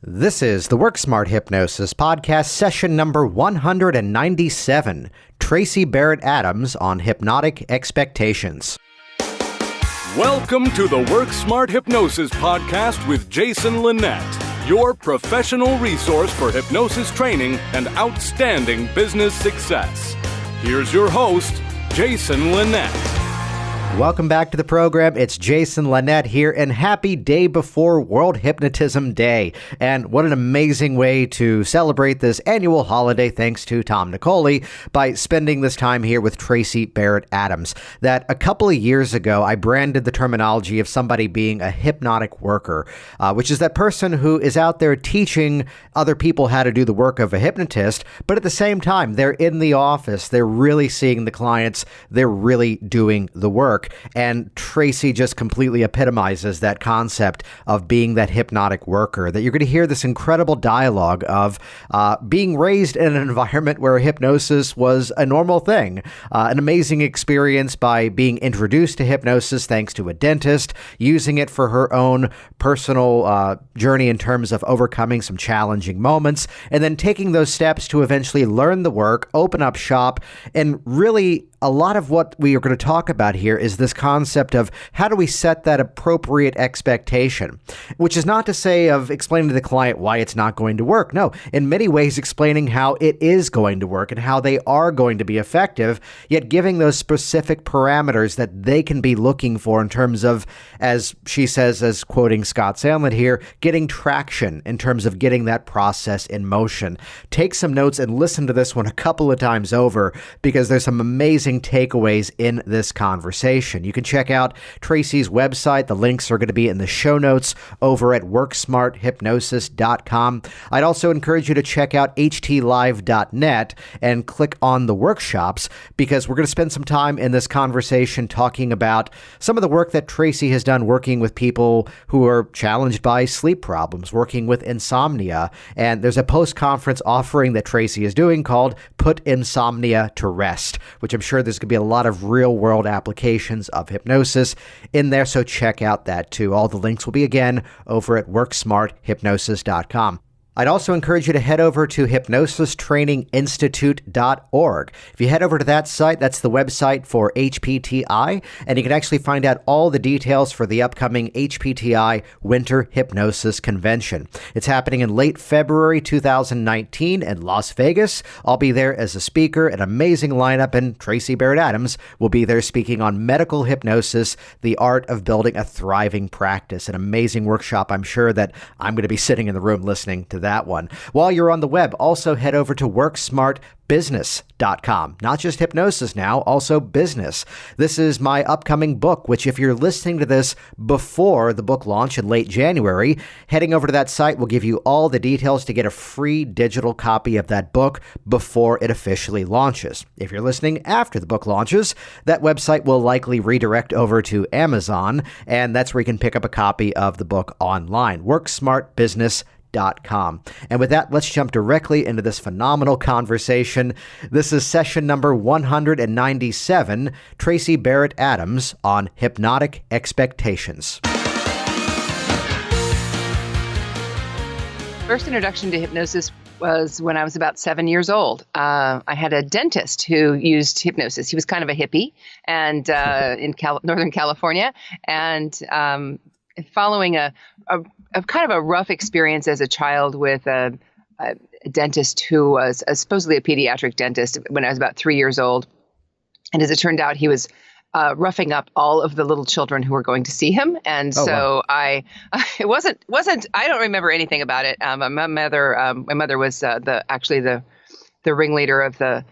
This is the Work Smart Hypnosis podcast, session number 197, Tracy Barrett Adams on Hypnotic Expectations. Welcome to the Work Smart Hypnosis podcast with Jason Linett, your professional resource for hypnosis training and outstanding business success. Here's your host, Jason Linett. Welcome back to the program. It's Jason Linett here, and happy day before World Hypnotism Day. And what an amazing way to celebrate this annual holiday, thanks to Tom Nicoli, by spending this time here with Tracy Barrett Adams. That a couple of years ago, I branded the terminology of somebody being a hypnotic worker, which is that person who is out there teaching other people how to do the work of a hypnotist, but at the same time, they're in the office, they're really seeing the clients, they're really doing the work. And Tracy just completely epitomizes that concept of being that hypnotic worker, that you're going to hear this incredible dialogue of being raised in an environment where hypnosis was a normal thing, an amazing experience by being introduced to hypnosis thanks to a dentist, using it for her own personal journey in terms of overcoming some challenging moments, and then taking those steps to eventually learn the work, open up shop, and really a lot of what we are going to talk about here is this concept of how do we set that appropriate expectation, which is not to say of explaining to the client why it's not going to work. No, in many ways explaining how it is going to work and how they are going to be effective, yet giving those specific parameters that they can be looking for in terms of, as she says, as quoting Scott Sandlin here, getting traction in terms of getting that process in motion. Take some notes and listen to this one a couple of times over because there's some amazing takeaways in this conversation. You can check out Tracy's website. The links are going to be in the show notes over at worksmarthypnosis.com. I'd also encourage you to check out htlive.net and click on the workshops because we're going to spend some time in this conversation talking about some of the work that Tracy has done working with people who are challenged by sleep problems, working with insomnia. And there's a post-conference offering that Tracy is doing called Put Insomnia to Rest, which I'm sure there's going to be a lot of real-world applications of hypnosis in there, so check out that too. All the links will be, again, over at worksmarthypnosis.com. I'd also encourage you to head over to hypnosistraininginstitute.org. If you head over to that site, that's the website for HPTI, and you can actually find out all the details for the upcoming HPTI Winter Hypnosis Convention. It's happening in late February 2019 in Las Vegas. I'll be there as a speaker, an amazing lineup, and Tracy Barrett Adams will be there speaking on medical hypnosis, the art of building a thriving practice. An amazing workshop. I'm sure that I'm going to be sitting in the room listening to that one. While you're on the web, also head over to worksmartbusiness.com. Not just hypnosis now, also business. This is my upcoming book, which if you're listening to this before the book launch in late January, heading over to that site will give you all the details to get a free digital copy of that book before it officially launches. If you're listening after the book launches, that website will likely redirect over to Amazon, and that's where you can pick up a copy of the book online. WorkSmartBusiness.com. And with that, let's jump directly into this phenomenal conversation. This is session number 197, Tracy Barrett Adams on Hypnotic Expectations. First introduction to hypnosis was when I was about 7 years old. I had a dentist who used hypnosis. He was kind of a hippie and in Northern California. And following a kind of a rough experience as a child with a dentist who was supposedly a pediatric dentist when I was about 3 years old. And as it turned out, he was roughing up all of the little children who were going to see him. And so wow. It wasn't, I don't remember anything about it. My mother was the ringleader of the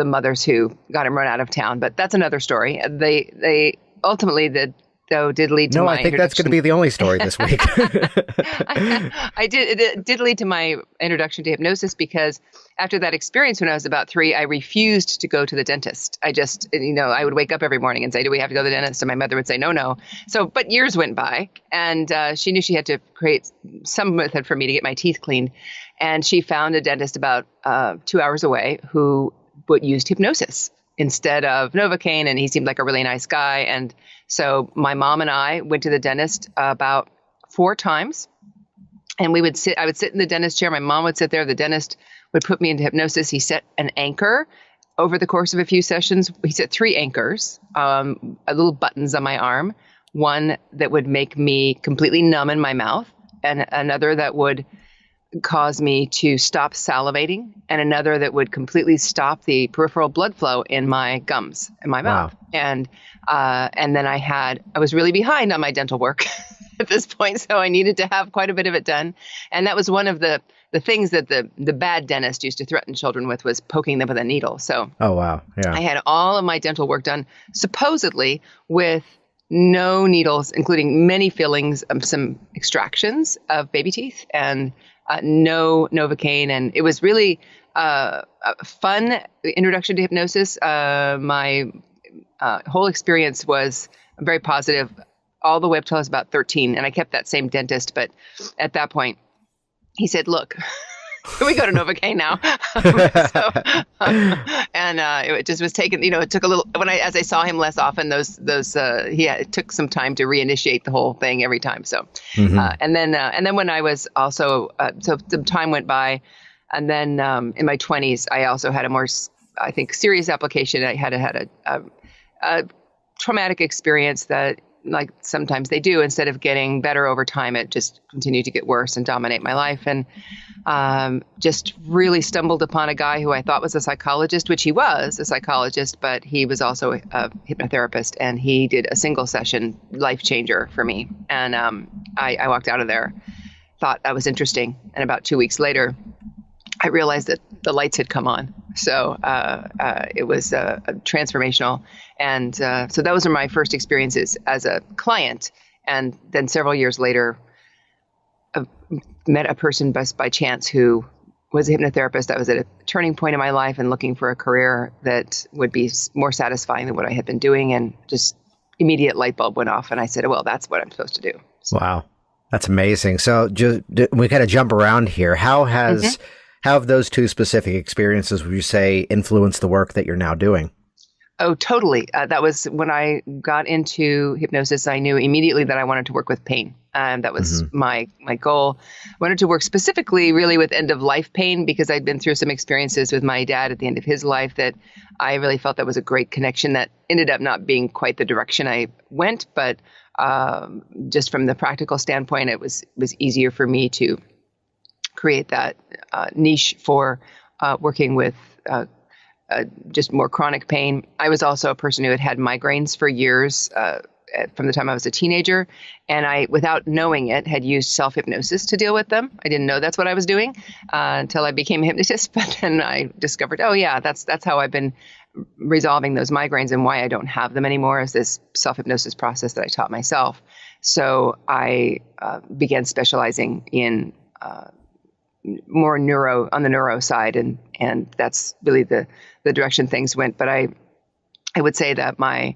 mothers who got him run out of town. But that's another story. They ultimately, did lead to my I think that's going to be the only story this week. It did lead to my introduction to hypnosis because after that experience when I was about 3, I refused to go to the dentist. I just, I would wake up every morning and say, do we have to go to the dentist? And my mother would say, no. So, but years went by and she knew she had to create some method for me to get my teeth cleaned. And she found a dentist about 2 hours away who used hypnosis instead of Novocaine, and he seemed like a really nice guy. And so my mom and I went to the dentist about 4 times. And I would sit in the dentist chair. My mom would sit there. The dentist would put me into hypnosis. He set an anchor over the course of a few sessions. He set 3 anchors, little buttons on my arm, one that would make me completely numb in my mouth, and another that would cause me to stop salivating, and another that would completely stop the peripheral blood flow in my gums and my mouth. And then I was really behind on my dental work at this point, so I needed to have quite a bit of it done. And that was one of the things that the bad dentist used to threaten children with, was poking them with a needle. So Oh, wow. Yeah. I had all of my dental work done supposedly with no needles, including many fillings, some extractions of baby teeth, and no Novocaine. And it was really a fun introduction to hypnosis. My whole experience was very positive all the way up till I was about 13. And I kept that same dentist. But at that point, he said, look, we go to Novocaine now. It just was taken, it took a little, as I saw him less often, it took some time to reinitiate the whole thing every time. So, and then when I was also, so the time went by, and then in my 20s, I also had a more, I think, serious application. I had a traumatic experience that, like sometimes they do, instead of getting better over time, it just continued to get worse and dominate my life. And just really stumbled upon a guy who I thought was a psychologist, which he was a psychologist, but he was also a hypnotherapist, and he did a single session life changer for me. And I walked out of there, thought that was interesting. And about 2 weeks later, I realized that the lights had come on. So it was transformational. And so those are my first experiences as a client. And then several years later, I met a person by chance who was a hypnotherapist. I was at a turning point in my life and looking for a career that would be more satisfying than what I had been doing. And just immediate light bulb went off. And I said, well, that's what I'm supposed to do. So. Wow. That's amazing. So we kind of jump around here. How have those 2 specific experiences, would you say, influenced the work that you're now doing? Oh, totally. That was when I got into hypnosis. I knew immediately that I wanted to work with pain. That was my goal. I wanted to work specifically really with end of life pain, because I'd been through some experiences with my dad at the end of his life that I really felt that was a great connection that ended up not being quite the direction I went. But just from the practical standpoint, it was easier for me to create that niche for working with just more chronic pain. I was also a person who had migraines for years from the time I was a teenager, and I, without knowing it, had used self-hypnosis to deal with them. I didn't know that's what I was doing until I became a hypnotist, but then I discovered, oh yeah, that's how I've been resolving those migraines, and why I don't have them anymore is this self-hypnosis process that I taught myself. So I began specializing in more on the neuro side, and that's really the direction things went. But I would say that my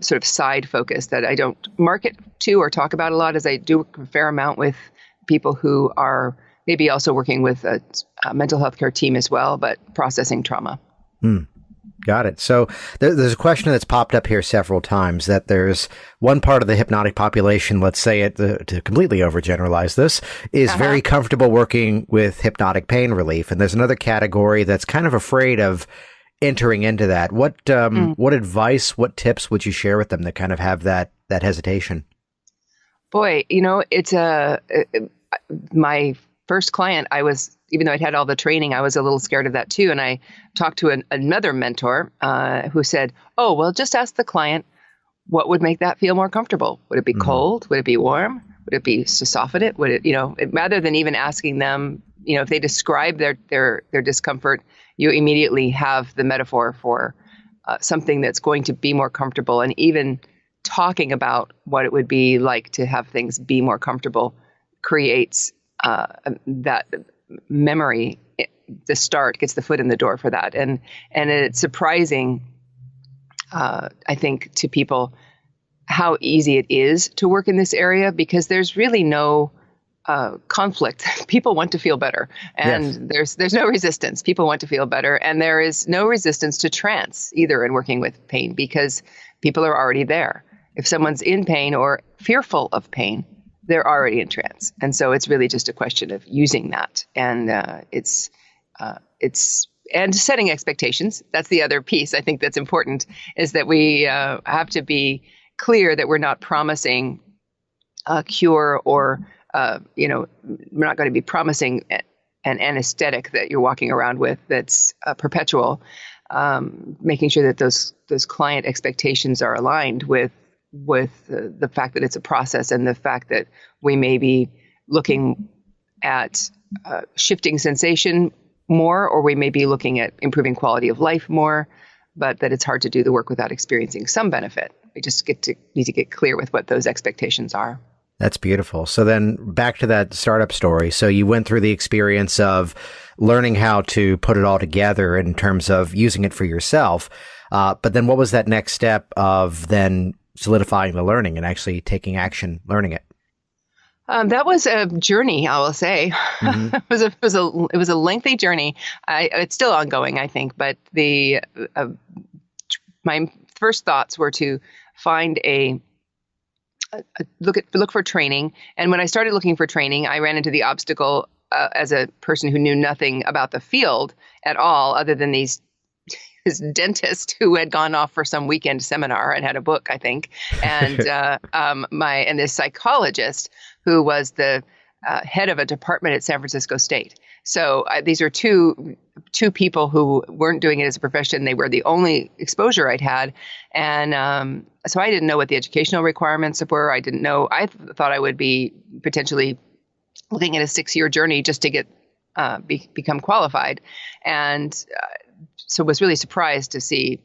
sort of side focus that I don't market to or talk about a lot is I do a fair amount with people who are maybe also working with a mental health care team as well, but processing trauma. Got it. So there's a question that's popped up here several times, that there's one part of the hypnotic population, let's say it to completely overgeneralize this, is very comfortable working with hypnotic pain relief. And there's another category that's kind of afraid of entering into that. What advice, what tips would you share with them that kind of have that hesitation? Boy, it's my first client, even though I'd had all the training, I was a little scared of that too. And I talked to another mentor who said, oh, well, just ask the client, what would make that feel more comfortable? Would it be cold? Would it be warm? Would it be to soften it? Would it, rather than even asking them, if they describe their discomfort, you immediately have the metaphor for something that's going to be more comfortable. And even talking about what it would be like to have things be more comfortable creates that memory. The start gets the foot in the door for that. And it's surprising, I think, to people how easy it is to work in this area, because there's really no conflict. People want to feel better, and there's no resistance. People want to feel better, and there is no resistance to trance either in working with pain, because people are already there. If someone's in pain or fearful of pain, they're already in trance. And so it's really just a question of using that. And it's and setting expectations. That's the other piece I think that's important, is that we have to be clear that we're not promising a cure, or, we're not going to be promising an anesthetic that you're walking around with that's perpetual. Making sure that those client expectations are aligned with the fact that it's a process, and the fact that we may be looking at shifting sensation more, or we may be looking at improving quality of life more, but that it's hard to do the work without experiencing some benefit. We just need to get clear with what those expectations are. That's beautiful. So then back to that startup story. So you went through the experience of learning how to put it all together in terms of using it for yourself. But then what was that next step of then solidifying the learning and actually taking action, learning it? That was a journey, I will say. Mm-hmm. It was a lengthy journey. It's still ongoing, I think. But my first thoughts were to find look for training. And when I started looking for training, I ran into the obstacle as a person who knew nothing about the field at all, other than this dentist who had gone off for some weekend seminar and had a book, I think, and and this psychologist who was the head of a department at San Francisco State. So these are two people who weren't doing it as a profession. They were the only exposure I'd had, and so I didn't know what the educational requirements were. I didn't know. I thought I would be potentially looking at a 6-year journey just to get become qualified, and so was really surprised to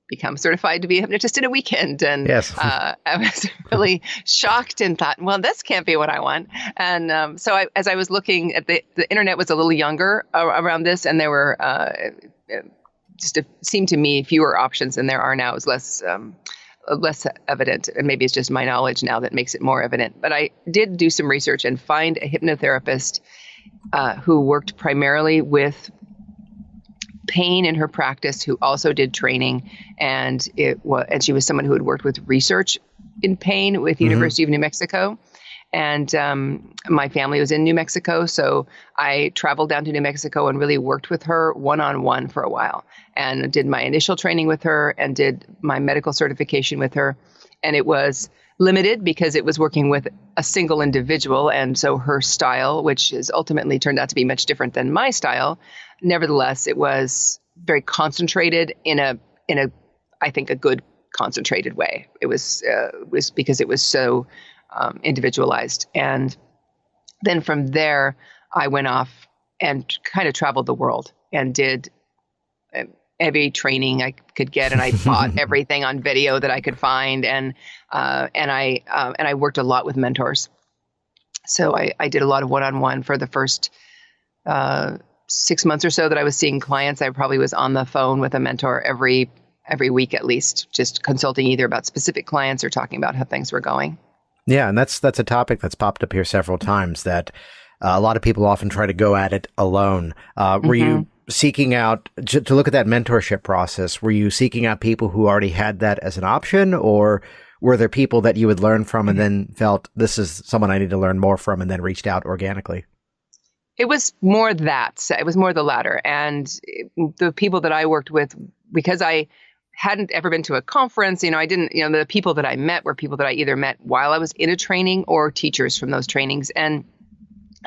become certified to be a hypnotist in a weekend. And yes. I was really shocked and thought, well, this can't be what I want. And so as I was looking at the internet was a little younger around this, and there were seemed to me fewer options than there are now. It was less evident, and maybe it's just my knowledge now that makes it more evident. But I did do some research and find a hypnotherapist who worked primarily with pain in her practice, who also did training, and she was someone who had worked with research in pain with the University of New Mexico. And my family was in New Mexico, so I traveled down to New Mexico and really worked with her one-on-one for a while, and did my initial training with her and did my medical certification with her. And it was limited because it was working with a single individual, and so her style, which has ultimately turned out to be much different than my style, nevertheless, it was very concentrated in a I think a good concentrated way. It was because it was so individualized. And then from there, I went off and kind of traveled the world and did every training I could get, and I bought everything on video that I could find, and I worked a lot with mentors. So I did a lot of one-on-one for the first 6 months or so that I was seeing clients. I probably was on the phone with a mentor every week at least, just consulting either about specific clients or talking about how things were going. Yeah, and that's a topic that's popped up here several times, that a lot of people often try to go at it alone. Were you seeking out, to look at that mentorship process, were you seeking out people who already had that as an option, or were there people that you would learn from and then felt, this is someone I need to learn more from, and then reached out organically? It was more that. It was more the latter. And the people that I worked with, because I hadn't ever been to a conference, the people that I met were people that I either met while I was in a training or teachers from those trainings. And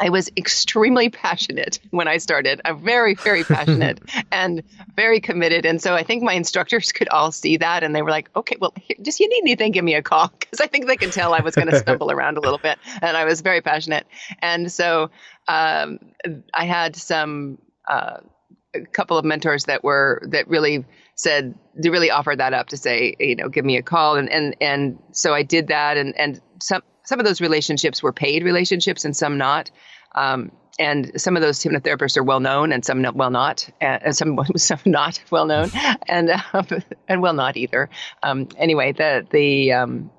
I was extremely passionate when I started. I'm very, very passionate and very committed. And so I think my instructors could all see that. And they were like, okay, well, you need anything, give me a call. Because I think they could tell I was going to stumble around a little bit. And I was very passionate. And so I had a couple of mentors that really said, they really offered that up to say, give me a call. And so I did that. And some of those relationships were paid relationships and some not. And some of those hypnotherapists are well known and some not, and some not well known, and well not either. Anyway, the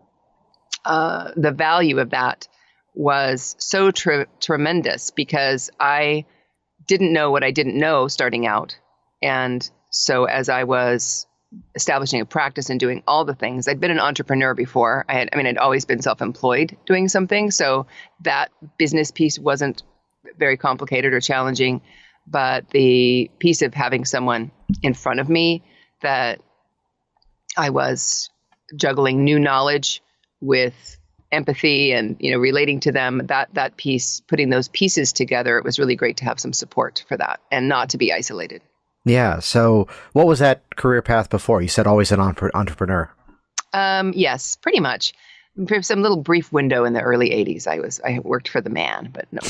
value of that was so tremendous, because I didn't know what I didn't know starting out, and so as I was establishing a practice and doing all the things. I'd been an entrepreneur before. I'd always been self-employed doing something. So that business piece wasn't very complicated or challenging, but the piece of having someone in front of me that I was juggling new knowledge with empathy and, relating to them, that piece, putting those pieces together, it was really great to have some support for that and not to be isolated. Yeah. So what was that career path before? You said always an entrepreneur. Yes, pretty much. For some little brief window in the early 80s, I worked for the man, but no,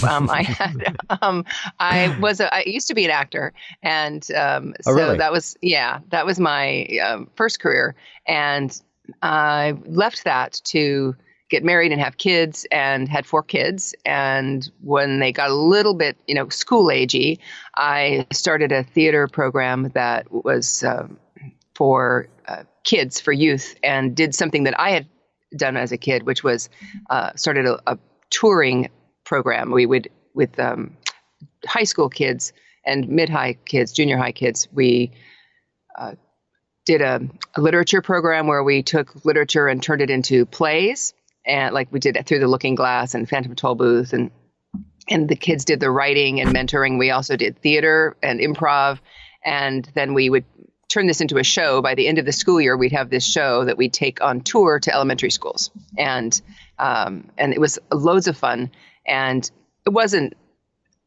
I used to be an actor, and really? that was my first career, and I left that to get married and have kids, and had 4 kids. And when they got a little bit, school agey, I started a theater program that was for kids, for youth, and did something that I had done as a kid, which was started a touring program. We would, with high school kids and mid-high kids, junior high kids, we did a literature program where we took literature and turned it into plays. And like we did it Through the Looking Glass and Phantom Toll Booth, and the kids did the writing and mentoring. We also did theater and improv, and then we would turn this into a show. By the end of the school year, we'd have this show that we'd take on tour to elementary schools, and it was loads of fun. And it wasn't.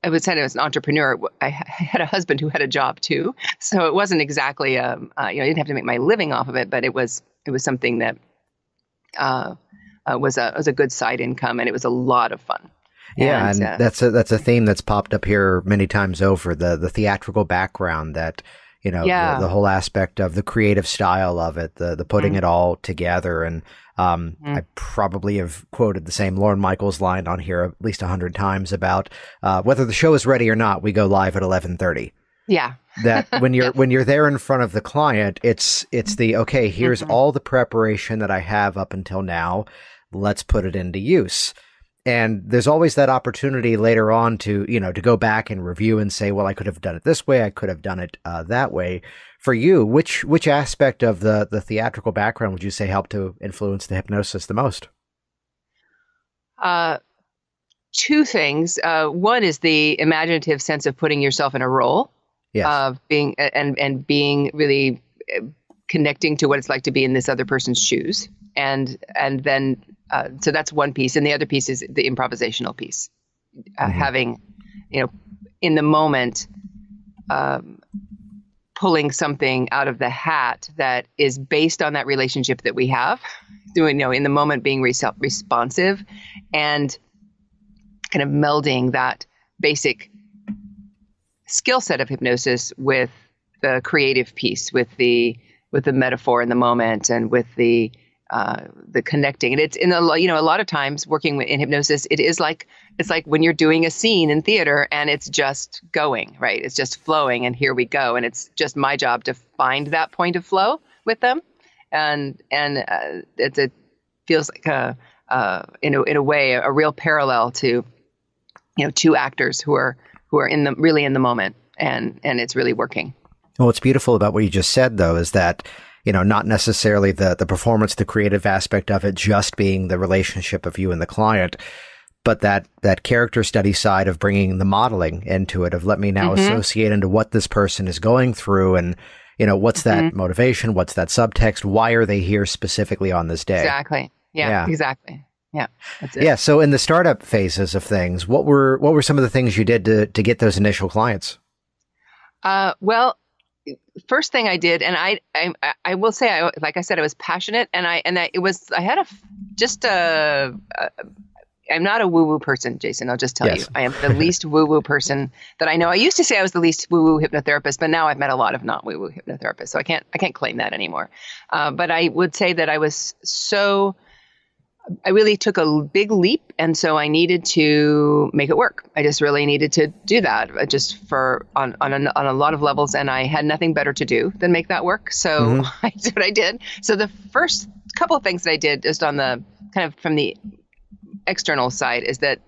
I would say I was an entrepreneur. I had a husband who had a job too, so it wasn't exactly I didn't have to make my living off of it, but it was something that was a good side income, and it was a lot of fun. Yeah, and that's a theme that's popped up here many times over, the theatrical background that, the whole aspect of the creative style of it, the putting it all together. And I probably have quoted the same Lorne Michaels line on here at least 100 times about whether the show is ready or not, we go live at 11:30. Yeah. That when you're there in front of the client, it's the, okay, here's all the preparation that I have up until now. Let's put it into use. And there's always that opportunity later on to go back and review and say, well, I could have done it this way. I could have done it that way. For you, which aspect of the theatrical background would you say helped to influence the hypnosis the most? 2 things. One is the imaginative sense of putting yourself in a role. Yes. Of being and being really connecting to what it's like to be in this other person's shoes. And then, so that's one piece. And the other piece is the improvisational piece, having, in the moment, pulling something out of the hat that is based on that relationship that we have, doing, in the moment being responsive, and kind of melding that basic skill set of hypnosis with the creative piece, with the metaphor in the moment, and with the connecting. And it's a lot of times working in hypnosis, it's like when you're doing a scene in theater and it's just going, right? It's just flowing, and here we go. And it's just my job to find that point of flow with them. And it feels like in a way, a real parallel to, 2 actors who are really in the moment, and it's really working. Well, what's beautiful about what you just said, though, is that, not necessarily the performance, the creative aspect of it, just being the relationship of you and the client, but that character study side of bringing the modeling into it, of let me now associate into what this person is going through, and, what's that motivation, what's that subtext, why are they here specifically on this day? Exactly. Yeah. Exactly. Yeah. That's it. Yeah. So in the startup phases of things, what were some of the things you did to get those initial clients? Well, first thing I did, and I will say, like I said, I was passionate, and I'm not a woo-woo person, Jason. I'll just tell you, I am the least woo-woo person that I know. I used to say I was the least woo-woo hypnotherapist, but now I've met a lot of not woo-woo hypnotherapists, so I can't claim that anymore. But I would say that I really took a big leap, and so I needed to make it work. I just really needed to do that, just on a lot of levels, and I had nothing better to do than make that work. So I did what I did. So the first couple of things that I did, just on the kind of from the external side, is that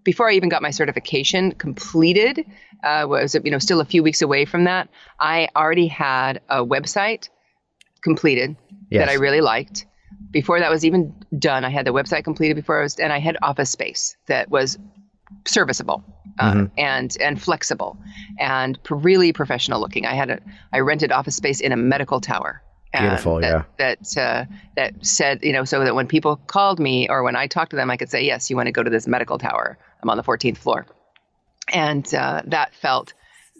before I even got my certification completed, was still a few weeks away from that, I already had a website completed that I really liked. Before that was even done, I had the website completed and I had office space that was serviceable and flexible and really professional looking. I rented office space in a medical tower. Beautiful, that said, so that when people called me or when I talked to them, I could say, yes, you want to go to this medical tower. I'm on the 14th floor. And that felt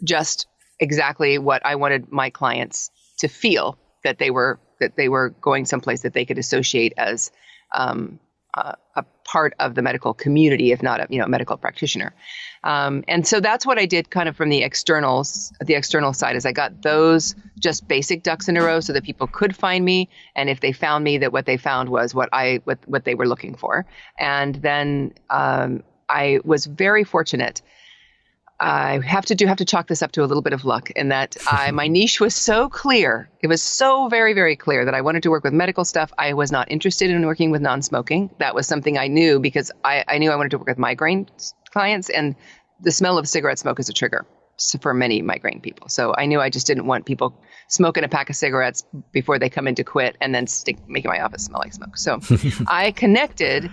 just exactly what I wanted my clients to feel, that they were going someplace that they could associate as a part of the medical community, if not a medical practitioner. And so that's what I did kind of from the external side, is I got those just basic ducks in a row so that people could find me. And if they found me, that what they found was what they were looking for. And then I was very fortunate. I have to chalk this up to a little bit of luck in that my niche was so clear. It was so very, very clear that I wanted to work with medical stuff. I was not interested in working with non-smoking. That was something I knew because I knew I wanted to work with migraine clients, and the smell of cigarette smoke is a trigger for many migraine people. So I knew I just didn't want people smoking a pack of cigarettes before they come in to quit and then making my office smell like smoke. So I connected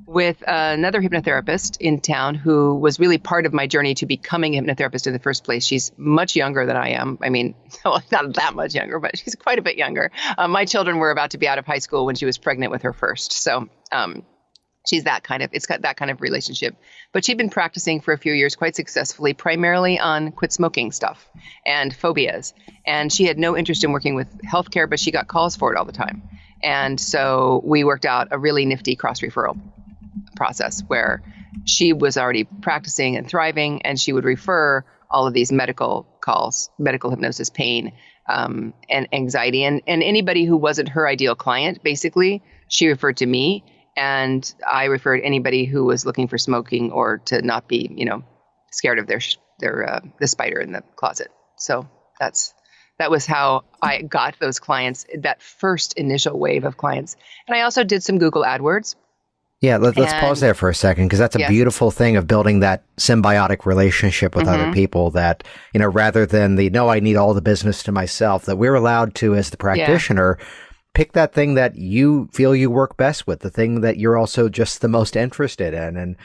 with another hypnotherapist in town who was really part of my journey to becoming a hypnotherapist in the first place. She's much younger than I am. I mean, well, not that much younger, but she's quite a bit younger. My children were about to be out of high school when she was pregnant with her first. So it's got that kind of relationship. But she'd been practicing for a few years quite successfully, primarily on quit smoking stuff and phobias. And she had no interest in working with healthcare, but she got calls for it all the time. And so we worked out a really nifty cross-referral process where she was already practicing and thriving, and she would refer all of these medical calls, medical hypnosis, pain, and anxiety, and anybody who wasn't her ideal client, basically, she referred to me, and I referred anybody who was looking for smoking or to not be, scared of the spider in the closet. So that was how I got those clients, that first initial wave of clients. And I also did some Google AdWords. Yeah, let's pause there for a second, because that's a beautiful thing of building that symbiotic relationship with other people that, rather than I need all the business to myself, that we're allowed to, as the practitioner, pick that thing that you feel you work best with, the thing that you're also just the most interested in. And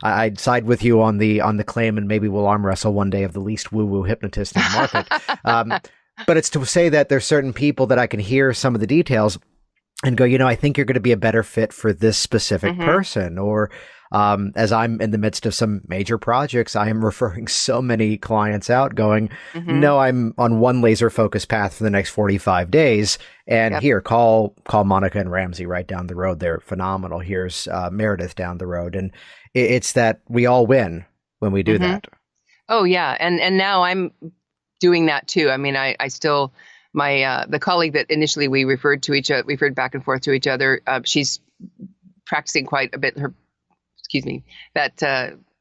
I'd side with you on the claim, and maybe we'll arm wrestle one day, of the least woo-woo hypnotist in the market. But it's to say that there's certain people that I can hear some of the details and go, I think you're going to be a better fit for this specific person. Or as I'm in the midst of some major projects, I am referring so many clients out going, no, I'm on one laser focused path for the next 45 days. And here, call Monica and Ramsey right down the road. They're phenomenal. Here's Meredith down the road. And it's that we all win when we do that. Oh, yeah. And now I'm doing that too. I mean, I still... the colleague that initially we referred back and forth to each other, she's practicing quite a bit. That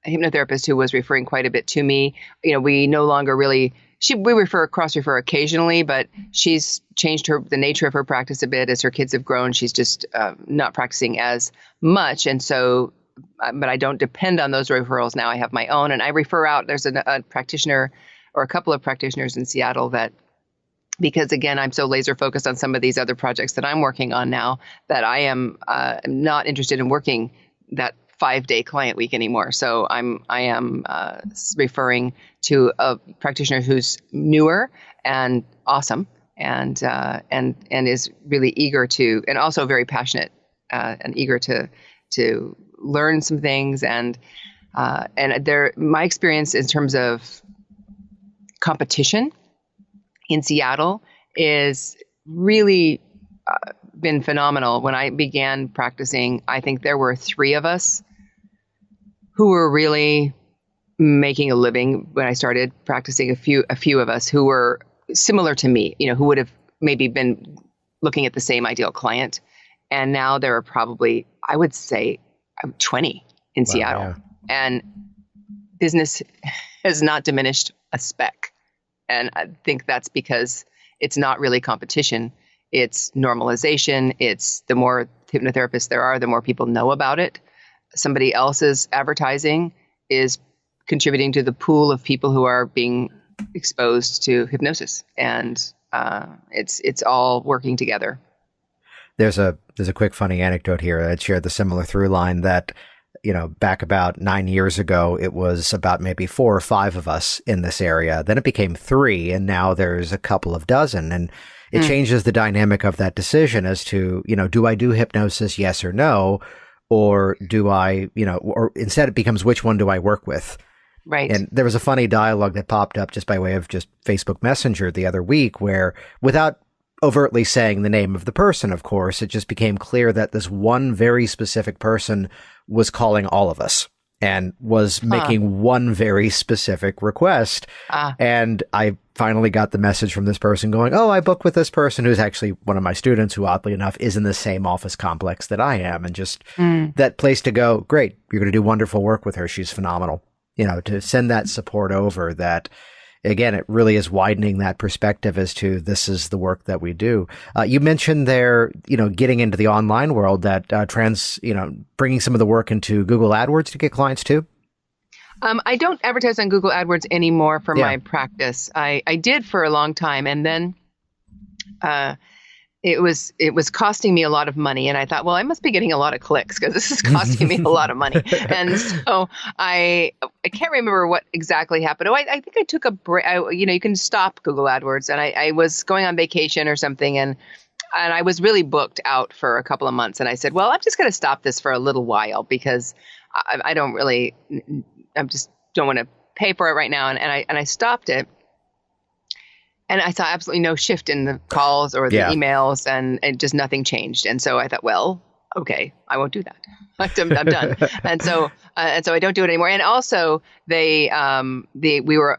hypnotherapist who was referring quite a bit to me, we no longer really, we cross-refer occasionally, but she's changed the nature of her practice a bit as her kids have grown. She's just not practicing as much. And so, but I don't depend on those referrals now. I have my own, and I refer out. There's a practitioner or a couple of practitioners in Seattle that, because again, I'm so laser focused on some of these other projects that I'm working on now, that I am not interested in working that 5-day client week anymore. So I am referring to a practitioner who's newer and awesome, and is really eager to, and also very passionate and eager to learn some things. And my experience in terms of competition in Seattle is really been phenomenal. When I began practicing, I think there were 3 of us who were really making a living when I started practicing. A few of us who were similar to me, who would have maybe been looking at the same ideal client. And now there are probably, I would say, 20 in Seattle. Yeah. And business has not diminished a speck. And I think that's because it's not really competition. It's normalization. It's the more hypnotherapists there are, the more people know about it. Somebody else's advertising is contributing to the pool of people who are being exposed to hypnosis. And it's all working together. There's a quick funny anecdote here. I'd shared the similar through line that, back about 9 years ago, it was about maybe 4 or 5 of us in this area. Then it became 3, and now there's a couple of dozen. And it changes the dynamic of that decision as to, do I do hypnosis, yes or no? Or do I, or instead it becomes which one do I work with? Right. And there was a funny dialogue that popped up just by way of just Facebook Messenger the other week where, without overtly saying the name of the person, of course, it just became clear that this one very specific person was calling all of us and was making one very specific request. And I finally got the message from this person going, oh, I booked with this person who's actually one of my students who, oddly enough, is in the same office complex that I am. And just that place to go, great, you're going to do wonderful work with her. She's phenomenal. To send that support over, that, again, it really is widening that perspective as to this is the work that we do. You mentioned there, getting into the online world, that bringing some of the work into Google AdWords to get clients too. I don't advertise on Google AdWords anymore for my practice. I did for a long time, and then it was costing me a lot of money, and I thought, well, I must be getting a lot of clicks because this is costing me a lot of money. And so I can't remember what exactly happened. Oh, I think I took a break. You can stop Google AdWords, and I was going on vacation or something, and I was really booked out for a couple of months. And I said, well, I'm just going to stop this for a little while because I don't want to pay for it right now. And I stopped it. And I saw absolutely no shift in the calls or the emails, and just nothing changed. And so I thought, well, okay, I won't do that. I'm done. and so I don't do it anymore. And also we were,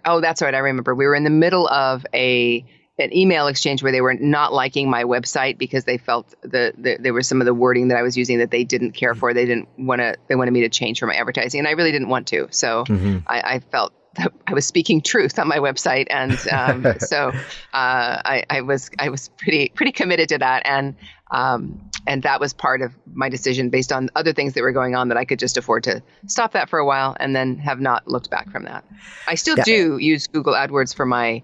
oh, that's right. I remember we were in the middle of an email exchange where they were not liking my website because they felt there was some of the wording that I was using that they didn't care for. They wanted me to change for my advertising, and I really didn't want to. So I felt that I was speaking truth on my website, and so I was pretty committed to that, and that was part of my decision based on other things that were going on, that I could just afford to stop that for a while and then have not looked back from that. I still do use Google AdWords for my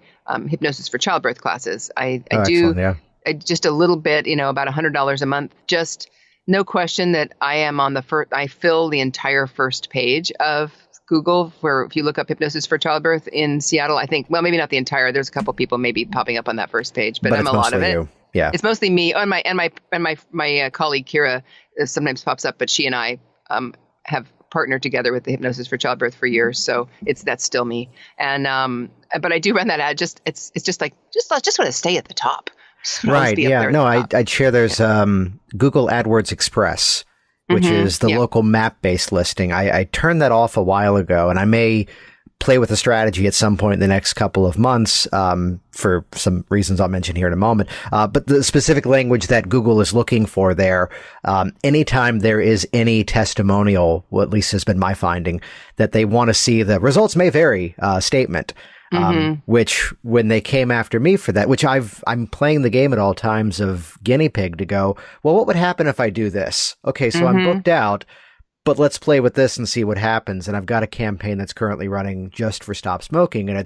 hypnosis for childbirth classes. I do just a little bit, about $100 a month. Just no question that I am on I fill the entire first page of Google for, if you look up hypnosis for childbirth in Seattle, I think, well, maybe not the entire, there's a couple people maybe popping up on that first page, but I'm a lot of it. Yeah. It's mostly me and my colleague Kira sometimes pops up, but she and I have partnered together with the hypnosis for childbirth for years. So that's still me. And, but I do run that ad. It's just like, I just want to stay at the top. Right. Yeah. No, I'd share there's Google AdWords Express, which is the local map-based listing. I turned that off a while ago, and I may play with a strategy at some point in the next couple of months for some reasons I'll mention here in a moment. But the specific language that Google is looking for there, anytime there is any testimonial, well, at least has been my finding, that they want to see the results may vary statement. Which when they came after me for that, which I'm playing the game at all times of guinea pig to go, well, what would happen if I do this? Okay, so I'm booked out, but let's play with this and see what happens. And I've got a campaign that's currently running just for stop smoking. And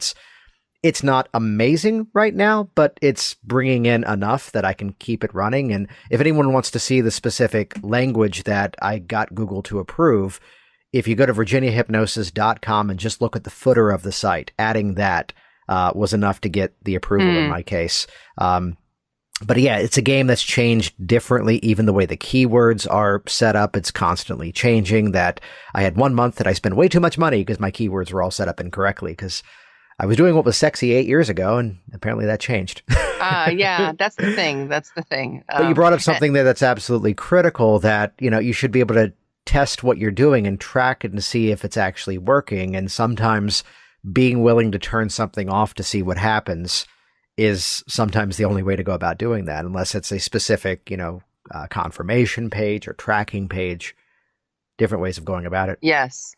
it's not amazing right now, but it's bringing in enough that I can keep it running. And if anyone wants to see the specific language that I got Google to approve, if you go to virginiahypnosis.com and just look at the footer of the site, adding that was enough to get the approval in my case. But yeah, it's a game that's changed differently. Even the way the keywords are set up, it's constantly changing. That I had 1 month that I spent way too much money because my keywords were all set up incorrectly because I was doing what was sexy 8 years ago, and apparently that changed. Yeah, that's the thing. But you brought up something there that's absolutely critical, that, you should be able to test what you're doing and track it and see if it's actually working. And sometimes being willing to turn something off to see what happens is sometimes the only way to go about doing that, unless it's a specific, confirmation page or tracking page, different ways of going about it. Yes.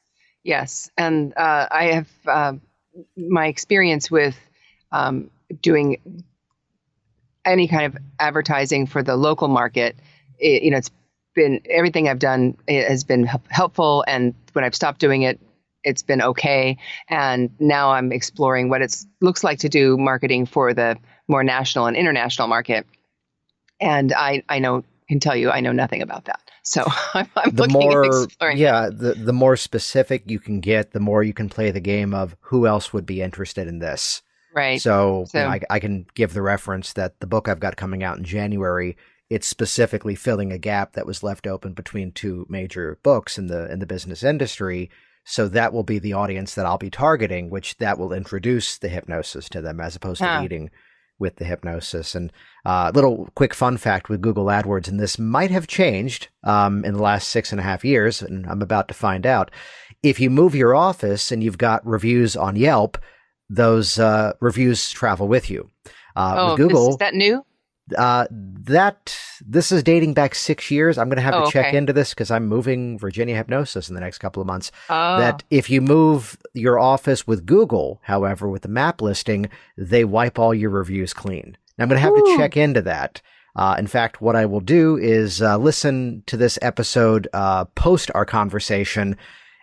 And I have my experience with doing any kind of advertising for the local market. It's been, everything I've done has been helpful. And when I've stopped doing it, it's been okay. And now I'm exploring what it looks like to do marketing for the more national and international market. And I can tell you, I know nothing about that. So I'm looking at exploring. Yeah, the more specific you can get, the more you can play the game of who else would be interested in this. Right. So I can give the reference that the book I've got coming out in January, it's specifically filling a gap that was left open between two major books in the business industry. So that will be the audience that I'll be targeting, which that will introduce the hypnosis to them as opposed to leading with the hypnosis. And little quick fun fact with Google AdWords, and this might have changed in the last 6.5 years, and I'm about to find out. If you move your office and you've got reviews on Yelp, those reviews travel with you. With Google, is that new? This is dating back 6 years. I'm going to have to check okay. into this because I'm moving Virginia Hypnosis in the next couple of months. Oh. That if you move your office with Google, however, with the map listing, they wipe all your reviews clean. Now, I'm going to have to check into that. In fact, what I will do is listen to this episode post our conversation,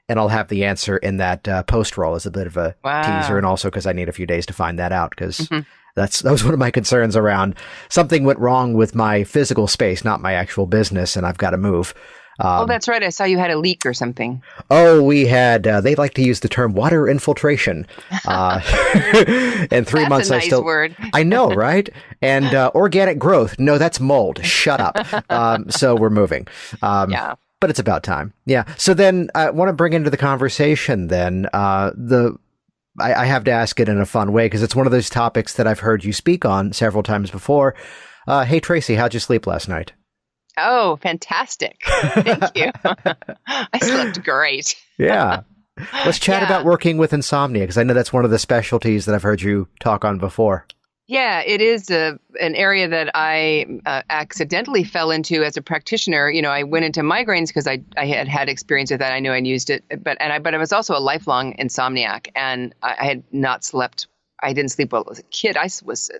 and I'll have the answer in that post roll as a bit of a teaser, and also because I need a few days to find that out because that was one of my concerns around something went wrong with my physical space, not my actual business, and I've got to move. That's right. I saw you had a leak or something. Oh, we had, they like to use the term water infiltration. In 3 months, That's a nice word. I know, right? And organic growth. No, that's mold. Shut up. So we're moving. Yeah. But it's about time. Yeah. So then I want to bring into the conversation then I have to ask it in a fun way because it's one of those topics that I've heard you speak on several times before. Hey, Tracy, how'd you sleep last night? Oh, fantastic. Thank you. I slept great. Yeah. Let's chat about working with insomnia because I know that's one of the specialties that I've heard you talk on before. Yeah, it is an area that I accidentally fell into as a practitioner. You know, I went into migraines because I had experience with that. I knew I used it, but I was also a lifelong insomniac, and I had not slept. I didn't sleep well as a kid. I was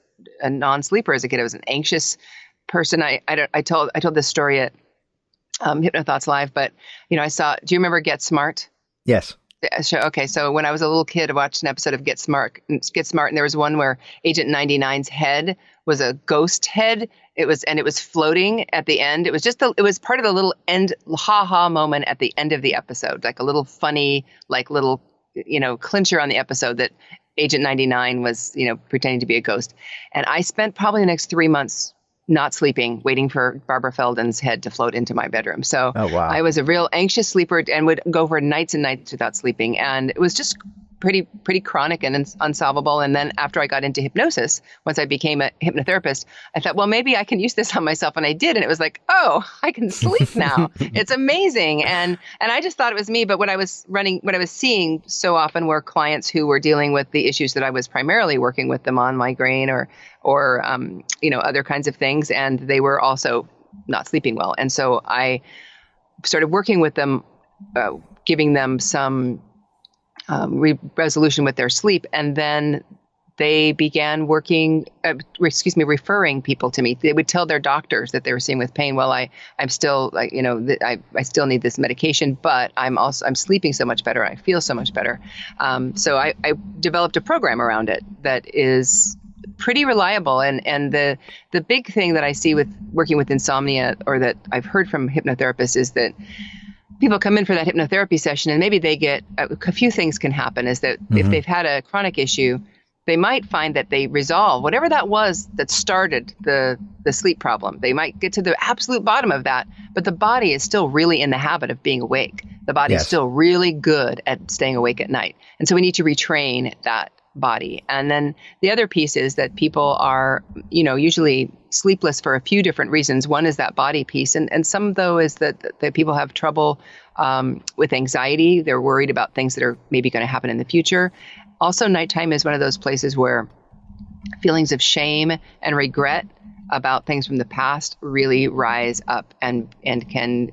a non-sleeper as a kid. I was an anxious person. I told this story at HypnoThoughts Live, but you know, do you remember Get Smart? Yes. Okay, so when I was a little kid, I watched an episode of Get Smart, and there was one where Agent 99's head was a ghost head. It was floating at the end. It was part of the little end ha-ha moment at the end of the episode, like a little funny, like little, you know, clincher on the episode that Agent 99 was, you know, pretending to be a ghost. And I spent probably the next 3 months not sleeping, waiting for Barbara Feldon's head to float into my bedroom. So I was a real anxious sleeper and would go for nights and nights without sleeping. And it was just pretty chronic and unsolvable. And then after I got into hypnosis, once I became a hypnotherapist, I thought, well, maybe I can use this on myself. And I did. And it was like, oh, I can sleep now. It's amazing. And I just thought it was me. But what I was seeing so often were clients who were dealing with the issues that I was primarily working with them on, migraine or you know, other kinds of things. And they were also not sleeping well. And so I started working with them, giving them some resolution with their sleep. And then they began referring people to me. They would tell their doctors that they were seeing with pain. Well, I'm still like, you know, I still need this medication, but I'm sleeping so much better. I feel so much better. So I developed a program around it that is pretty reliable. And the big thing that I see with working with insomnia, or that I've heard from hypnotherapists, is that people come in for that hypnotherapy session and maybe they get a few things can happen is that if they've had a chronic issue, they might find that they resolve whatever that was that started the sleep problem. They might get to the absolute bottom of that, but the body is still really in the habit of being awake. The body is still really good at staying awake at night. And so we need to retrain that body. And then the other piece is that people are, you know, usually sleepless for a few different reasons. One is that body piece. And some, though, is that people have trouble with anxiety. They're worried about things that are maybe going to happen in the future. Also, nighttime is one of those places where feelings of shame and regret about things from the past really rise up and can,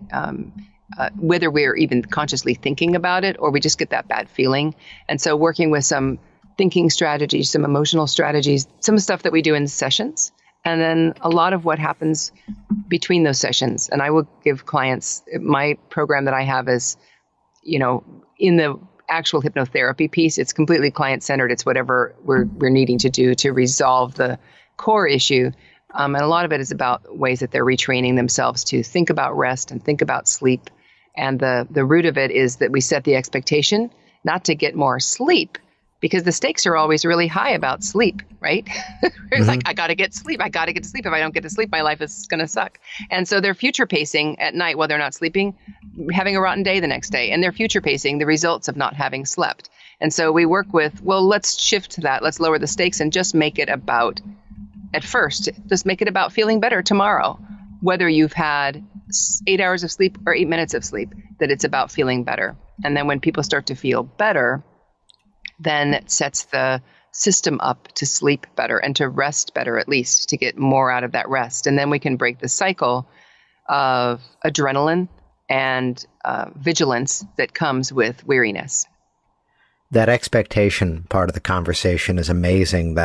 whether we're even consciously thinking about it or we just get that bad feeling. And so working with some thinking strategies, some emotional strategies, some stuff that we do in sessions, and then a lot of what happens between those sessions. And I will give clients, my program that I have is, you know, actual hypnotherapy piece. It's completely client-centered. It's whatever we're needing to do to resolve the core issue. And a lot of it is about ways that they're retraining themselves to think about rest and think about sleep. And the root of it is that we set the expectation not to get more sleep, because the stakes are always really high about sleep, right? It's like, I got to get sleep. I got to get to sleep. If I don't get to sleep, my life is going to suck. And so they're future pacing at night while they're not sleeping, having a rotten day the next day. And they're future pacing the results of not having slept. And so we work with, well, let's shift to that. Let's lower the stakes and just make it about, at first, just make it about feeling better tomorrow. Whether you've had 8 hours of sleep or 8 minutes of sleep, that it's about feeling better. And then when people start to feel better, then it sets the system up to sleep better and to rest better, at least to get more out of that rest. And then we can break the cycle of adrenaline and vigilance that comes with weariness. That expectation part of the conversation is amazing.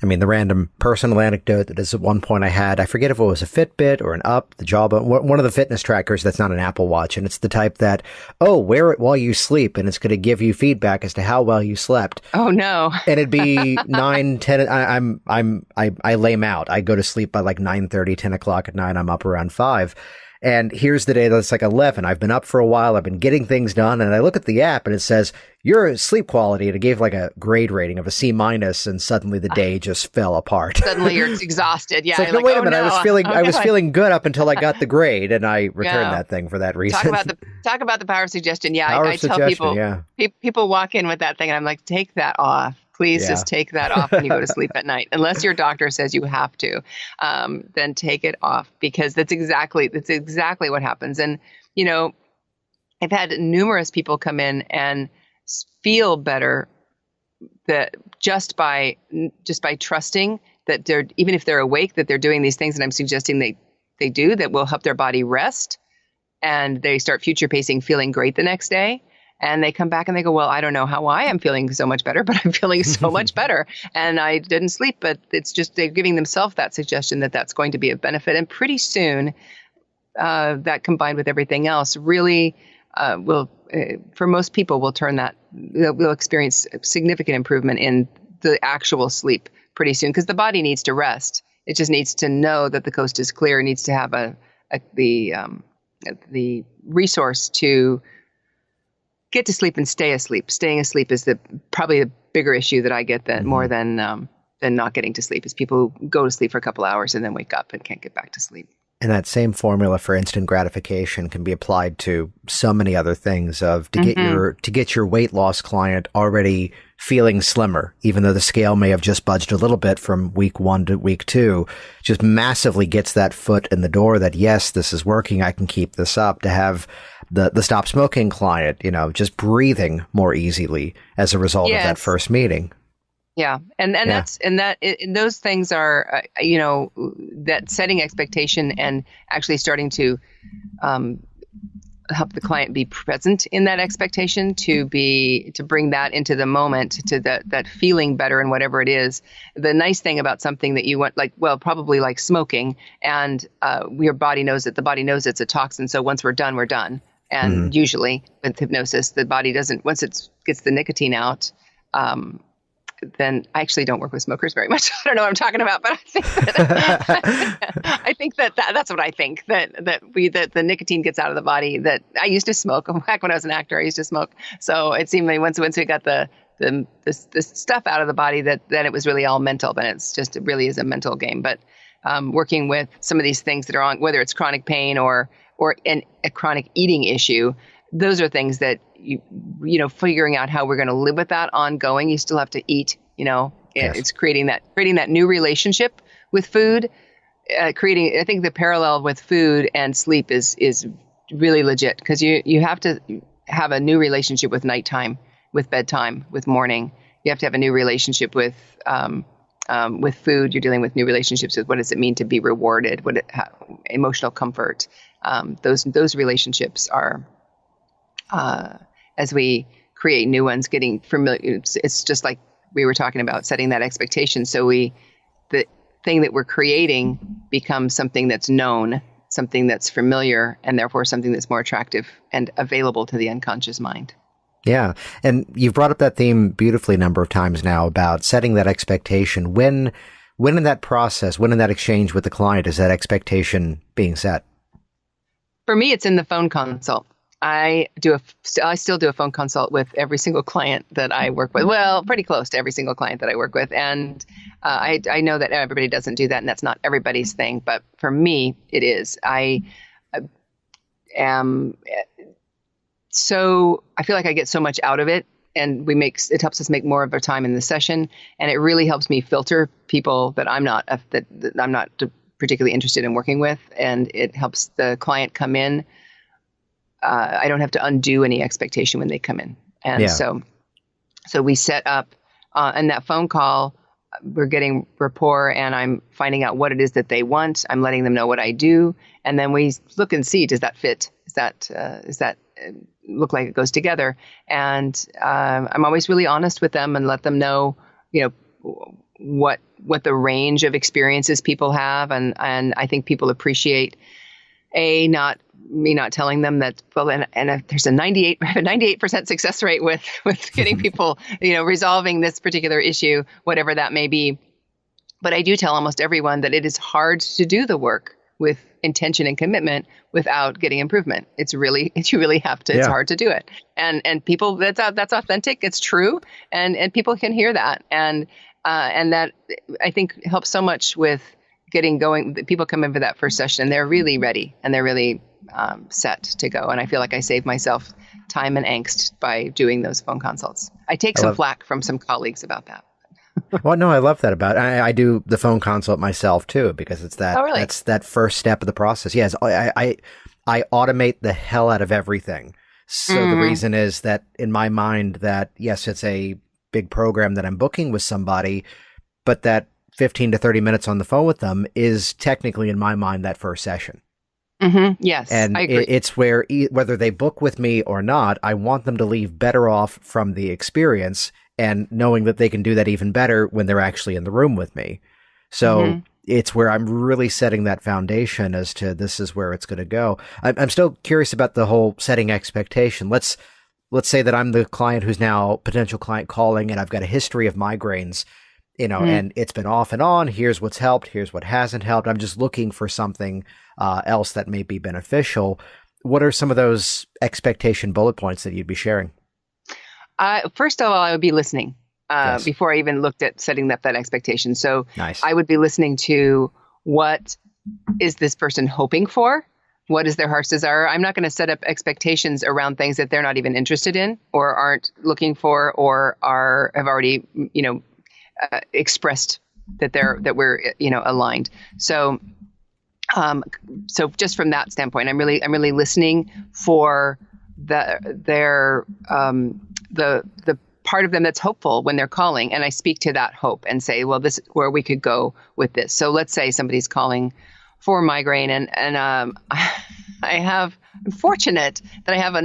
The random personal anecdote that is at one point I forget if it was a Fitbit or an Up, the Jawbone, one of the fitness trackers that's not an Apple Watch. And it's the type that, wear it while you sleep. And it's going to give you feedback as to how well you slept. Oh, no. And it'd be 9, 10. I lame out. I go to sleep by like 9:30, 10 o'clock at night. I'm up around 5. And here's the day that's like 11. I've been up for a while. I've been getting things done. And I look at the app and it says, your sleep quality. And it gave like a grade rating of a C-. And suddenly the day just fell apart. Suddenly you're exhausted. Yeah. It's like, no, wait a minute. I was feeling good up until I got the grade. And I returned that thing for that reason. Talk about the power of suggestion. Yeah. I tell people, people walk in with that thing and I'm like, take that off. Please just take that off when you go to sleep at night. Unless your doctor says you have to, then take it off, because that's exactly what happens. And, I've had numerous people come in and feel better that just by trusting that they're, even if they're awake, that they're doing these things that I'm suggesting they do that will help their body rest, and they start future pacing, feeling great the next day. And they come back and they go, well, I don't know how I am feeling so much better, but I'm feeling so much better. And I didn't sleep, but it's just they're giving themselves that suggestion that that's going to be of benefit. And pretty soon, that combined with everything else really will, for most people, will turn that, will experience significant improvement in the actual sleep pretty soon, because the body needs to rest. It just needs to know that the coast is clear. It needs to have the resource to get to sleep and stay asleep. Staying asleep is probably the bigger issue that I get more than not getting to sleep, is people who go to sleep for a couple hours and then wake up and can't get back to sleep. And that same formula for instant gratification can be applied to so many other things to get your weight loss client already feeling slimmer, even though the scale may have just budged a little bit from week 1 to week 2, just massively gets that foot in the door that, yes, this is working. I can keep this up. To have the stop smoking client, just breathing more easily as a result of that first meeting. Yeah. And those things are, that setting expectation and actually starting to help the client be present in that expectation, to bring that into the moment, to that feeling better in whatever it is. The nice thing about something that you want, probably like smoking, and your body knows it. The body knows it's a toxin. So once we're done, we're done. And usually with hypnosis, the body doesn't, once it gets the nicotine out, then I actually don't work with smokers very much. I don't know what I'm talking about, but I think that's what I think, that the nicotine gets out of the body. That I used to smoke back when I was an actor. I used to smoke. So it seemed like once we got the stuff out of the body, that it was really all mental. But it really is a mental game. But working with some of these things that are on, whether it's chronic pain or a chronic eating issue, those are things that figuring out how we're going to live with that ongoing. You still have to eat, It's creating that new relationship with food, I think the parallel with food and sleep is really legit, because you have to have a new relationship with nighttime, with bedtime, with morning. You have to have a new relationship with food. You're dealing with new relationships with what does it mean to be rewarded, emotional comfort. Those relationships are, as we create new ones, getting familiar. It's just like we were talking about, setting that expectation. So the thing that we're creating becomes something that's known, something that's familiar, and therefore something that's more attractive and available to the unconscious mind. Yeah. And you've brought up that theme beautifully a number of times now about setting that expectation. When in that process, when in that exchange with the client is that expectation being set? For me, it's in the phone consult. I still do a phone consult with every single client that I work with. Well, pretty close to every single client that I work with. And I know that everybody doesn't do that, and that's not everybody's thing. But for me, it is. I feel like I get so much out of it, and it helps us make more of our time in the session. And it really helps me filter people that I'm not particularly interested in working with. And it helps the client come in. I don't have to undo any expectation when they come in. And so we set up, in that phone call, we're getting rapport, and I'm finding out what it is that they want. I'm letting them know what I do. And then we look and see, does that fit? Does that look like it goes together? And I'm always really honest with them and let them know, what the range of experiences people have. And I think people appreciate me not telling them that, well, and there's a 98% success rate with getting people, resolving this particular issue, whatever that may be. But I do tell almost everyone that it is hard to do the work with intention and commitment without getting improvement. You really have to, it's hard to do it. And people, that's authentic. It's true. And people can hear that. And that I think helps so much with getting going. People come in for that first session and they're really ready and they're really set to go. And I feel like I save myself time and angst by doing those phone consults. I take some flack from some colleagues about that. Well, no, I love that about it. I do the phone consult myself too, because it's that, really? That's that first step of the process. Yes. I automate the hell out of everything. So the reason is that in my mind that, yes, it's a big program that I'm booking with somebody, but that 15 to 30 minutes on the phone with them is technically in my mind that first session. Mm-hmm. Yes, and I agree. It's where whether they book with me or not, I want them to leave better off from the experience and knowing that they can do that even better when they're actually in the room with me. So it's where I'm really setting that foundation as to this is where it's going to go. I'm still curious about the whole setting expectation. Let's say that I'm the client who's now potential client calling, and I've got a history of migraines, and it's been off and on. Here's what's helped. Here's what hasn't helped. I'm just looking for something else that may be beneficial. What are some of those expectation bullet points that you'd be sharing? First of all, I would be listening Yes. before I even looked at setting up that expectation. So Nice. I would be listening to what is this person hoping for? What is their heart's desire? I'm not going to set up expectations around things that they're not even interested in or aren't looking for or have already, expressed that we're, aligned. So just from that standpoint, I'm really listening for the part of them that's hopeful when they're calling, and I speak to that hope and say, well, this is where we could go with this. So let's say somebody's calling for migraine, and I'm fortunate that I have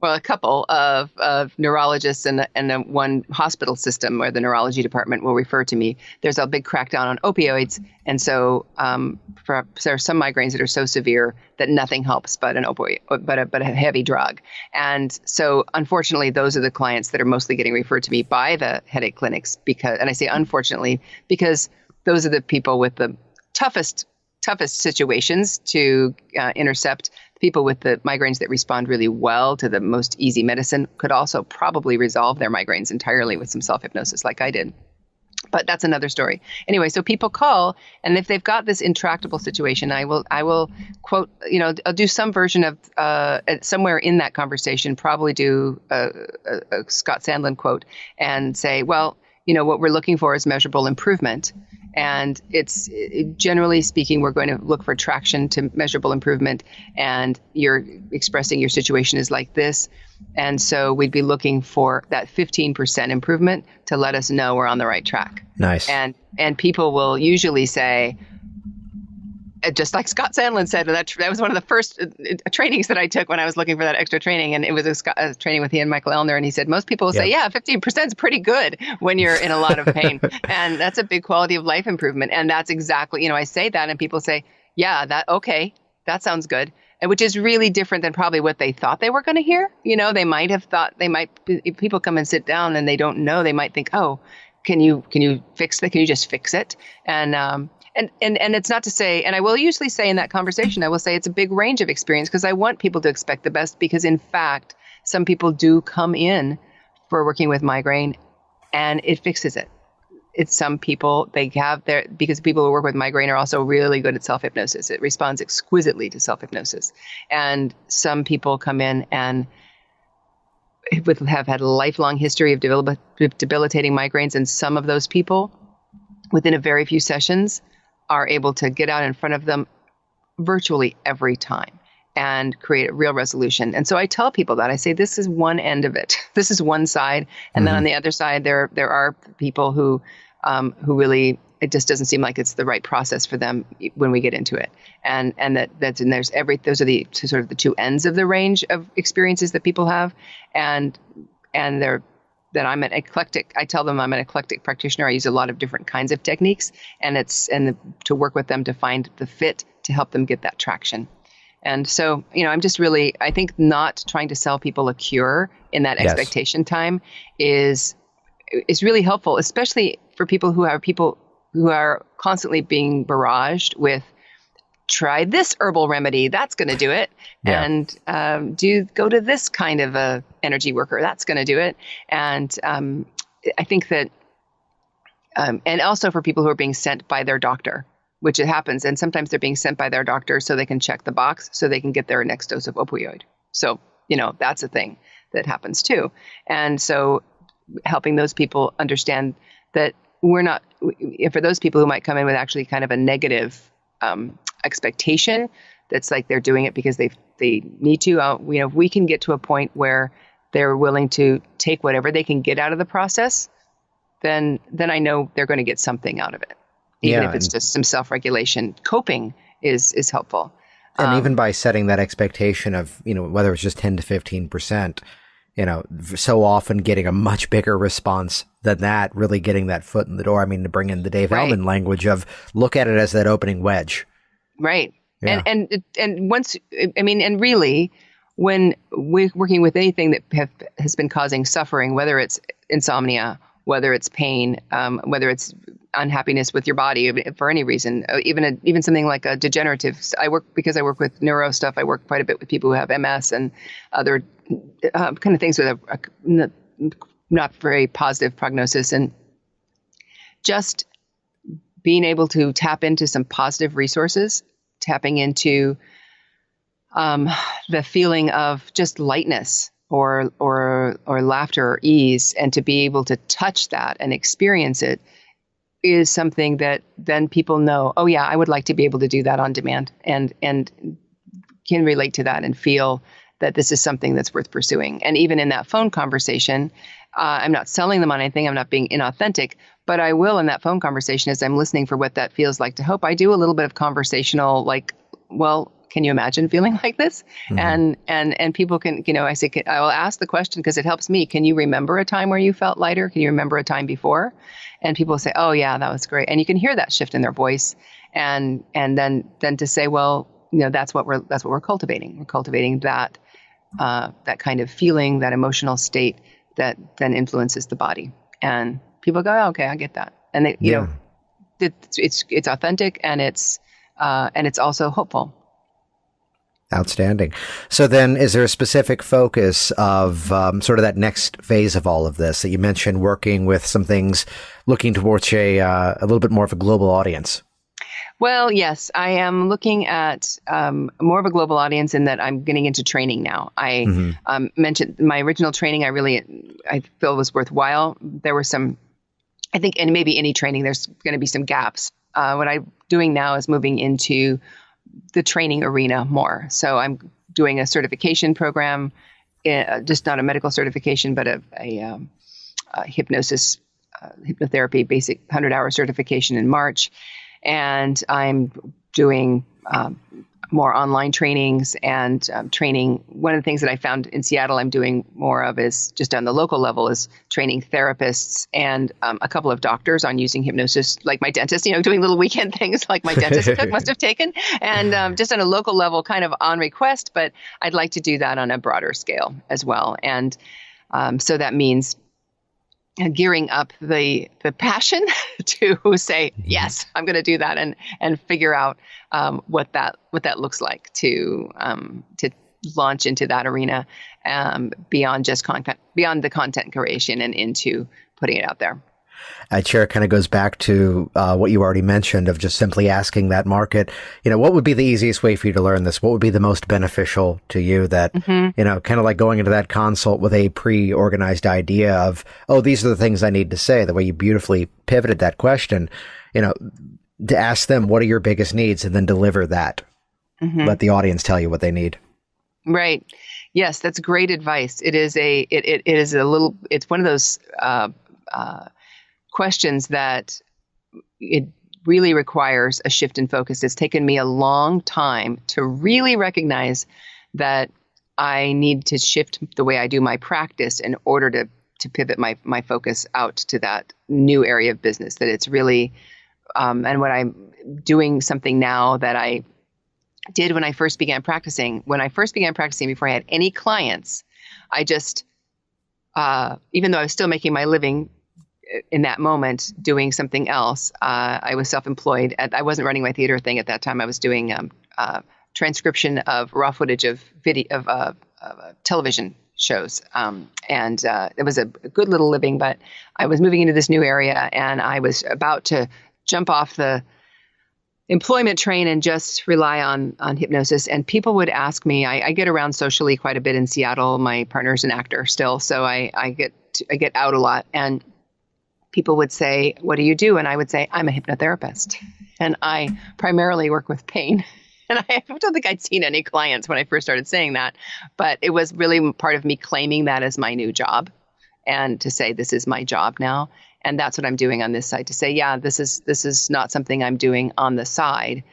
a couple of neurologists and one hospital system where the neurology department will refer to me. There's a big crackdown on opioids. And so there are some migraines that are so severe that nothing helps but an opioid, but a heavy drug. And so unfortunately, those are the clients that are mostly getting referred to me by the headache clinics and I say unfortunately, because those are the people with the toughest situations to intercept. People with the migraines that respond really well to the most easy medicine could also probably resolve their migraines entirely with some self-hypnosis like I did. But that's another story. Anyway, so people call, and if they've got this intractable situation, I will quote, I'll do some version of somewhere in that conversation, probably do a Scott Sandlin quote and say, well, what we're looking for is measurable improvement. And it's generally speaking, we're going to look for traction to measurable improvement. And you're expressing your situation is like this. And so we'd be looking for that 15% improvement to let us know we're on the right track. Nice. And people will usually say, just like Scott Sandlin said, that was one of the first trainings that I took when I was looking for that extra training. And it was a training with Michael Elner. And he said, most people will say, 15% is pretty good when you're in a lot of pain. And that's a big quality of life improvement. And that's exactly, I say that and people say, okay, that sounds good. and which is really different than probably what they thought they were going to hear. They might have thought if people come and sit down and they don't know, they might think, oh, can you fix that? Can you just fix it? And it's not to say, and I will usually say in that conversation, I will say it's a big range of experience, because I want people to expect the best, because in fact, some people do come in for working with migraine and it fixes it. It's some people, because people who work with migraine are also really good at self-hypnosis. It responds exquisitely to self-hypnosis. And some people come in and have had a lifelong history of debilitating migraines. And some of those people, within a very few sessions, are able to get out in front of them virtually every time and create a real resolution. And so I tell people that. I say, this is one end of it. This is one side. And then on the other side, there are people who really, it just doesn't seem like it's the right process for them when we get into it. And those are the sort of the two ends of the range of experiences that people have. And that I'm an eclectic. I tell them I'm an eclectic practitioner. I use a lot of different kinds of techniques, to work with them to find the fit to help them get that traction. And so, I'm just really, I think not trying to sell people a cure in that expectation time is really helpful, especially for people who are constantly being barraged with, try this herbal remedy, that's going to do it. Yeah. And go to this kind of a energy worker, that's going to do it. And I think that, and also for people who are being sent by their doctor, which it happens. And sometimes they're being sent by their doctor so they can check the box so they can get their next dose of opioid. So, that's a thing that happens too. And so helping those people understand that we're not, for those people who might come in with actually kind of a negative expectation, that's like they're doing it because they need to, if we can get to a point where they're willing to take whatever they can get out of the process, then I know they're going to get something out of it. Even if it's just some self-regulation. Coping is helpful. And even by setting that expectation of, whether it's just 10 to 15%, so often getting a much bigger response than that, really getting that foot in the door. I mean, to bring in the Dave Ellman language of look at it as that opening wedge. Right. Yeah. And once, and really, when we're working with anything that has been causing suffering, whether it's insomnia, whether it's pain, whether it's unhappiness with your body for any reason, even something like a degenerative. Because I work with neuro stuff. I work quite a bit with people who have MS and other kind of things with a not very positive prognosis, and just being able to tap into some positive resources, tapping into the feeling of just lightness or laughter or ease, and to be able to touch that and experience it is something that then people know, oh yeah, I would like to be able to do that on demand, and can relate to that and feel that this is something that's worth pursuing. And even in that phone conversation, I'm not selling them on anything. I'm not being inauthentic, but I will in that phone conversation, as I'm listening for what that feels like to Hope, I do a little bit of conversational, like, well, can you imagine feeling like this? Mm-hmm. And people can, I will ask the question because it helps me. Can you remember a time where you felt lighter? Can you remember a time before? And people say, oh yeah, that was great. And you can hear that shift in their voice. And then to say, well, that's what we're cultivating. We're cultivating that kind of feeling, that emotional state that then influences the body. And people go, oh, okay, I get that. And they, it's authentic, and it's also hopeful. Outstanding. So then, is there a specific focus of sort of that next phase of all of this that you mentioned, working with some things, looking towards a little bit more of a global audience? Well, yes, I am looking at more of a global audience in that I'm getting into training now. I mentioned my original training. I feel was worthwhile. There were some, I think, and maybe any training, there's going to be some gaps. What I'm doing now is moving into the training arena more. So I'm doing a certification program, just not a medical certification, but a hypnosis, hypnotherapy, basic 100-hour certification in March. And I'm doing more online trainings and training. One of the things that I found in Seattle I'm doing more of is just on the local level is training therapists and a couple of doctors on using hypnosis, like my dentist, doing little weekend things like my dentist must have taken. And just on a local level, kind of on request, but I'd like to do that on a broader scale as well. And so that means gearing up the passion to say, yes, I'm going to do that and figure out what that looks like to launch into that arena beyond just beyond the content creation and into putting it out there. I'd share it kind of goes back to what you already mentioned of just simply asking that market, what would be the easiest way for you to learn this? What would be the most beneficial to you that, kind of like going into that consult with a pre-organized idea of, oh, these are the things I need to say, the way you beautifully pivoted that question, to ask them, what are your biggest needs? And then deliver that. Let the audience tell you what they need. Right. Yes, that's great advice. It is it's one of those questions that it really requires a shift in focus. It's taken me a long time to really recognize that I need to shift the way I do my practice in order to pivot my focus out to that new area of business. That it's really, and what I'm doing something now that I did when I first began practicing. When I first began practicing, before I had any clients, I just, even though I was still making my living in that moment doing something else, I was self-employed. I wasn't running my theater thing at that time. I was doing transcription of raw footage of video of television shows, and it was a good little living. But I was moving into this new area, and I was about to jump off the employment train and just rely on hypnosis. And people would ask me. I get around socially quite a bit in Seattle. My partner's an actor still, so I get out a lot. And people would say, what do you do? And I would say, I'm a hypnotherapist. And I primarily work with pain. And I don't think I'd seen any clients when I first started saying that. But it was really part of me claiming that as my new job and to say, this is my job now. And that's what I'm doing on this side, to say, yeah, this is not something I'm doing on the side.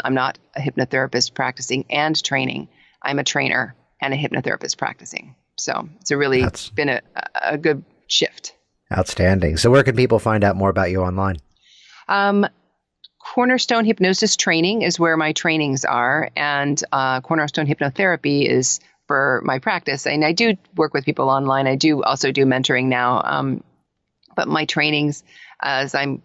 I'm not a hypnotherapist practicing and training. I'm a trainer and a hypnotherapist practicing. So it's been a good shift. Outstanding. So where can people find out more about you online? Cornerstone Hypnosis Training is where my trainings are. And Cornerstone Hypnotherapy is for my practice. And I do work with people online. I do also do mentoring now. But my trainings, as I'm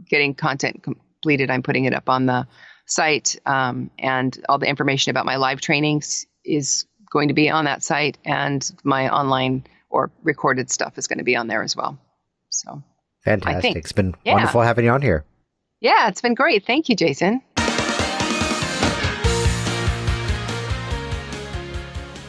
getting content completed, I'm putting it up on the site. And all the information about my live trainings is going to be on that site. And my online or recorded stuff is going to be on there as well. So fantastic. It's been wonderful having you on here. Yeah, it's been great. Thank you, Jason.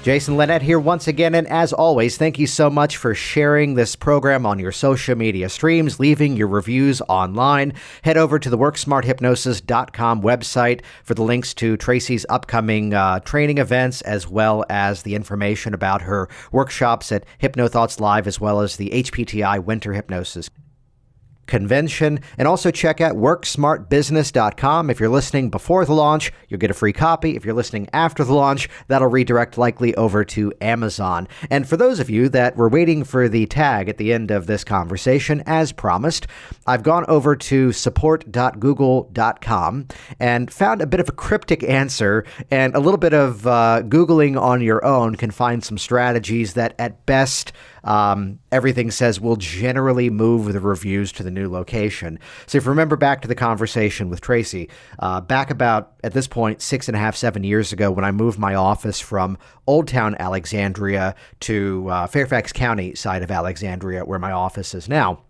Jason Linett here once again, and as always, thank you so much for sharing this program on your social media streams, leaving your reviews online. Head over to the WorkSmartHypnosis.com website for the links to Tracy's upcoming training events, as well as the information about her workshops at HypnoThoughts Live, as well as the HPTI Winter Hypnosis Convention. And also check out WorkSmartBusiness.com. If you're listening before the launch, you'll get a free copy. If you're listening after the launch, that'll redirect likely over to Amazon. And for those of you that were waiting for the tag at the end of this conversation, as promised, I've gone over to support.google.com and found a bit of a cryptic answer, and a little bit of Googling on your own can find some strategies that at best everything says will generally move the reviews to the new location. So if you remember back to the conversation with Tracy, back about, at this point, 6.5, 7 years ago, when I moved my office from Old Town Alexandria to Fairfax County side of Alexandria, where my office is now.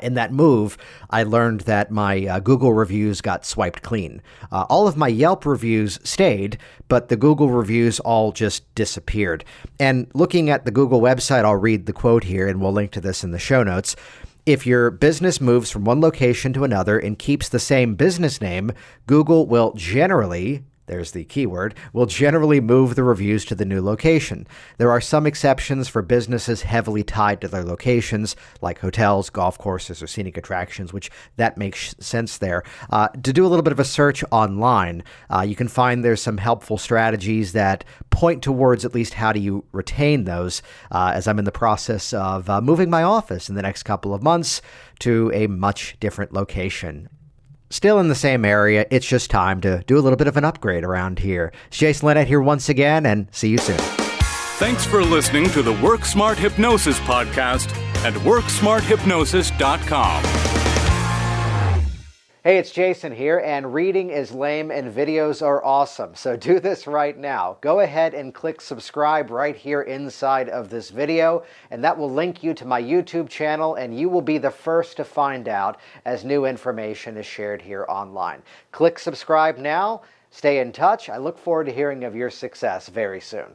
In that move, I learned that my Google reviews got swiped clean. All of my Yelp reviews stayed, but the Google reviews all just disappeared. And looking at the Google website, I'll read the quote here, and we'll link to this in the show notes. If your business moves from one location to another and keeps the same business name, Google will generally there's the keyword, will generally move the reviews to the new location. There are some exceptions for businesses heavily tied to their locations, like hotels, golf courses, or scenic attractions, which that makes sense there. To do a little bit of a search online, you can find there's some helpful strategies that point towards at least how do you retain those, as I'm in the process of moving my office in the next couple of months to a much different location. Still in the same area, it's just time to do a little bit of an upgrade around here. It's Jason Lynette here once again, and see you soon. Thanks for listening to the Work Smart Hypnosis podcast at WorkSmartHypnosis.com. Hey, it's Jason here, and reading is lame and videos are awesome. So do this right now. Go ahead and click subscribe right here inside of this video, and that will link you to my YouTube channel, and you will be the first to find out as new information is shared here online. Click subscribe now. Stay in touch. I look forward to hearing of your success very soon.